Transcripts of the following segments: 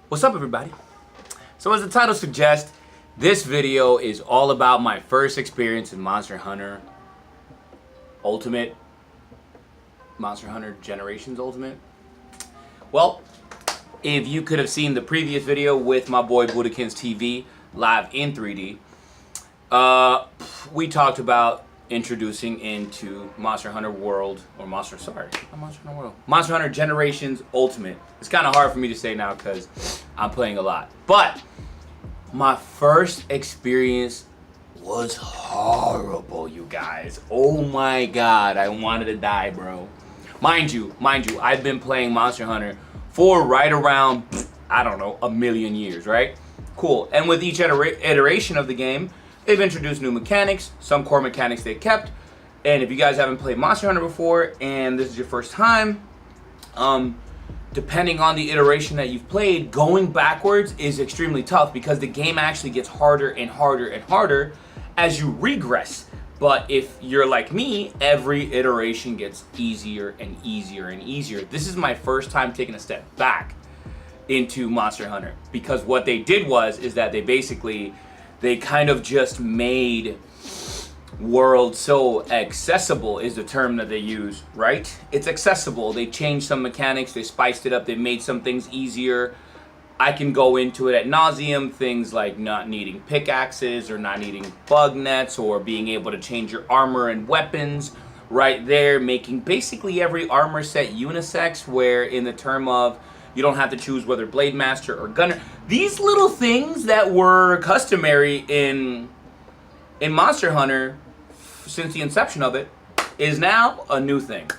What's up, everybody? So as the title suggests, this video is all about my first experience in Monster Hunter Ultimate. Monster Hunter Generations Ultimate. Well, if you could have seen the previous video with my boy Budakins TV live in 3D, we talked about introducing into Monster Hunter World, or Monster Hunter Generations Ultimate. It's kind of hard for me to say now because I'm playing a lot. But my first experience was horrible, you guys. Oh my god, I wanted to die, bro. Mind you, I've been playing Monster Hunter for right around, I don't know, a million years, right? Cool. And with each iteration of the game, they've introduced new mechanics, some core mechanics they kept. And if you guys haven't played Monster Hunter before and this is your first time, depending on the iteration that you've played, going backwards is extremely tough because the game actually gets harder and harder and harder as you regress. But if you're like me, every iteration gets easier and easier and easier. This is my first time taking a step back into Monster Hunter because what they did is that they kind of just made world so accessible is the term that they use, right? It's accessible. They changed some mechanics, they spiced it up, they made some things easier. I can go into it ad nauseum, things like not needing pickaxes or not needing bug nets or being able to change your armor and weapons right there, making basically every armor set unisex, where in the term of you don't have to choose whether Blade Master or Gunner. These little things that were customary in Monster Hunter since the inception of it is now a new thing.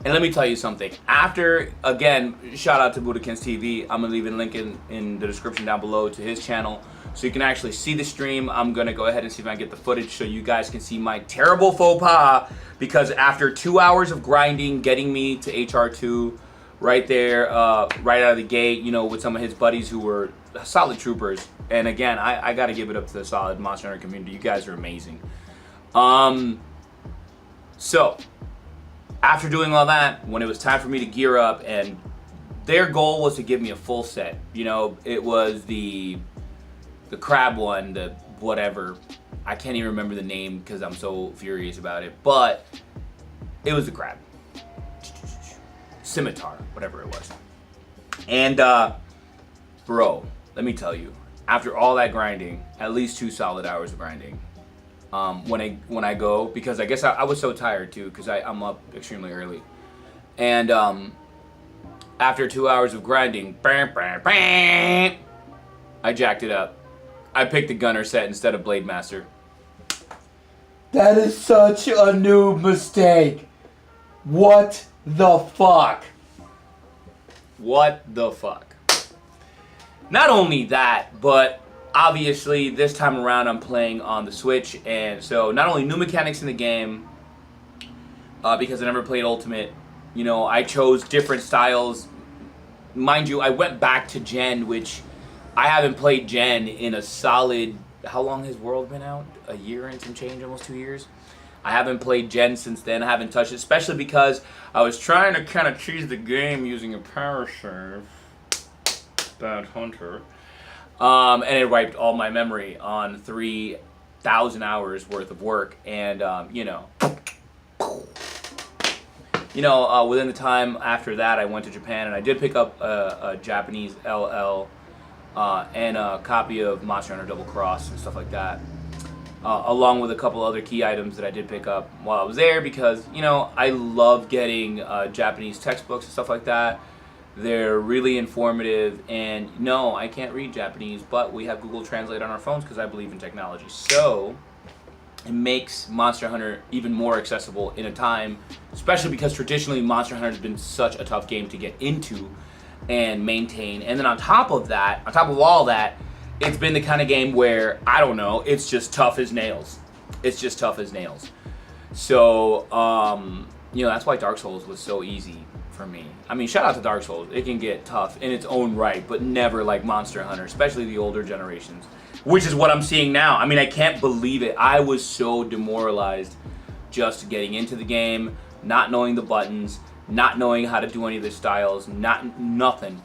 And let me tell you something. After, again, shout out to Budakins TV. I'm going to leave a link in the description down below to his channel so you can actually see the stream. I'm going to go ahead and see if I can get the footage so you guys can see my terrible faux pas, because after 2 hours of grinding, getting me to HR2 right there, right out of the gate, you know, with some of his buddies who were solid troopers. And again, I got to give it up to the solid Monster Hunter community. You guys are amazing. So after doing all that, when it was time for me to gear up, and their goal was to give me a full set. You know, it was the crab one, the whatever. I can't even remember the name because I'm so furious about it. But it was the crab. Scimitar, whatever it was. And bro, let me tell you, after all that grinding, at least 2 solid hours of grinding, when I go, because I guess I was so tired too, because I'm up extremely early, and after 2 hours of grinding, I jacked it up. I picked the Gunner set instead of Blade Master. That is such a noob mistake. What the fuck? What the fuck? Not only that, but obviously this time around I'm playing on the Switch, and so not only new mechanics in the game, because I never played Ultimate, you know, I chose different styles. Mind you, I went back to Gen, which I haven't played Gen in a solid, how long has World been out? A year and some change, almost 2 years? I haven't played Gen since then. I haven't touched it, especially because I was trying to kind of cheese the game using a power save. Bad Hunter. And it wiped all my memory on 3,000 hours worth of work. And, within the time after that, I went to Japan and I did pick up a Japanese LL and a copy of Monster Hunter Double Cross and stuff like that. Along with a couple other key items that I did pick up while I was there because, you know, I love getting Japanese textbooks and stuff like that. They're really informative, and no, I can't read Japanese, but we have Google Translate on our phones because I believe in technology. So it makes Monster Hunter even more accessible in a time, especially because traditionally Monster Hunter has been such a tough game to get into and maintain. And then on top of all that, it's been the kind of game where, I don't know, it's just tough as nails. It's just tough as nails. So, that's why Dark Souls was so easy for me. I mean, shout out to Dark Souls. It can get tough in its own right, but never like Monster Hunter, especially the older generations, which is what I'm seeing now. I mean, I can't believe it. I was so demoralized just getting into the game, not knowing the buttons, not knowing how to do any of the styles, nothing.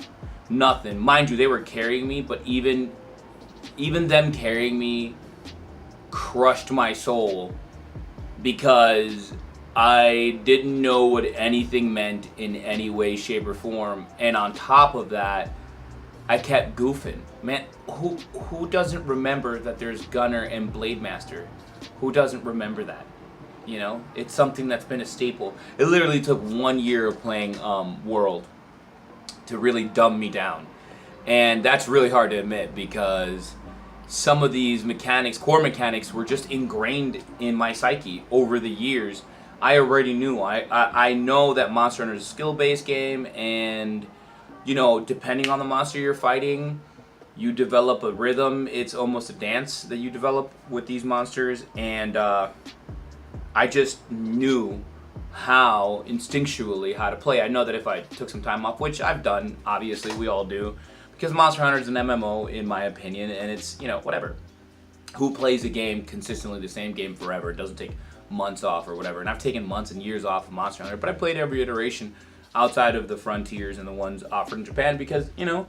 nothing. Mind you, they were carrying me, but even them carrying me crushed my soul because I didn't know what anything meant in any way, shape, or form. And on top of that, I kept goofing. Man, who doesn't remember that there's Gunner and Blade Master? Who doesn't remember that? You know, it's something that's been a staple. It literally took 1 year of playing World to really dumb me down. And that's really hard to admit because some of these mechanics, core mechanics, were just ingrained in my psyche over the years. I already knew. I know that Monster Hunter is a skill-based game, and, you know, depending on the monster you're fighting, you develop a rhythm. It's almost a dance that you develop with these monsters, and I just knew how, instinctually, how to play. I know that if I took some time off, which I've done, obviously, we all do, because Monster Hunter is an MMO, in my opinion, and it's, you know, whatever. Who plays a game consistently, the same game forever? It doesn't take months off or whatever. And I've taken months and years off of Monster Hunter, but I played every iteration outside of the Frontiers and the ones offered in Japan because, you know,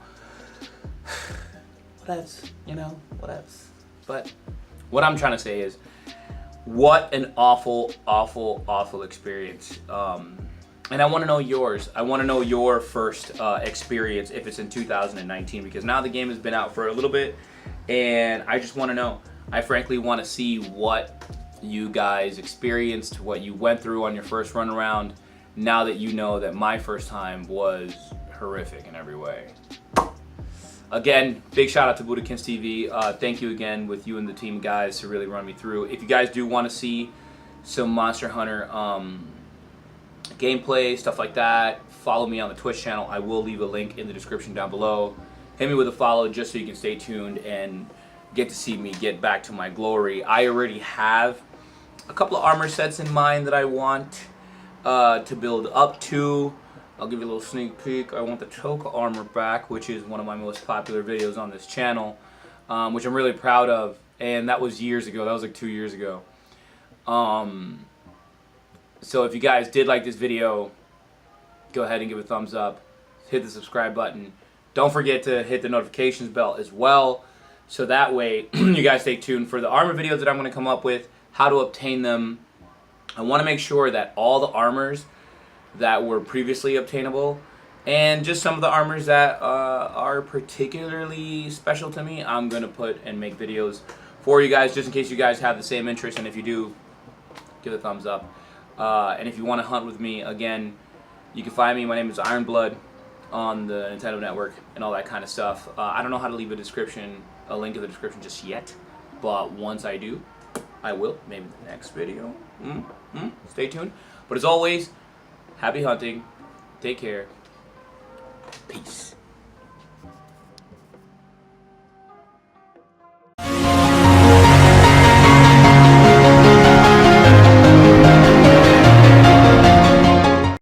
whatevs, you know, whatevs. But what I'm trying to say is, what an awful, awful, awful experience. And I want to know yours. I want to know your first experience if it's in 2019, because now the game has been out for a little bit, and I just want to know. I frankly want to see what you guys experienced, what you went through on your first run around, now that you know that my first time was horrific in every way. Again, big shout out to Budakins TV. Thank you again with you and the team guys to really run me through. If you guys do want to see some Monster Hunter gameplay, stuff like that, follow me on the Twitch channel. I will leave a link in the description down below. Hit me with a follow just so you can stay tuned and get to see me get back to my glory. I already have a couple of armor sets in mind that I want to build up to. I'll give you a little sneak peek. I want the Toka armor back, which is one of my most popular videos on this channel, which I'm really proud of. And that was years ago. That was like 2 years ago. So if you guys did like this video, go ahead and give it a thumbs up. Hit the subscribe button. Don't forget to hit the notifications bell as well, so that way you guys stay tuned for the armor videos that I'm going to come up with, how to obtain them. I want to make sure that all the armors that were previously obtainable, and just some of the armors that are particularly special to me, I'm going to put and make videos for you guys, just in case you guys have the same interest. And if you do, give it a thumbs up. And if you want to hunt with me, again, you can find me. My name is Ironblood on the Nintendo Network and all that kind of stuff. I don't know how to leave a link in the description just yet, but once I do, I will. Maybe the next video. Stay tuned. But as always, happy hunting. Take care. Peace.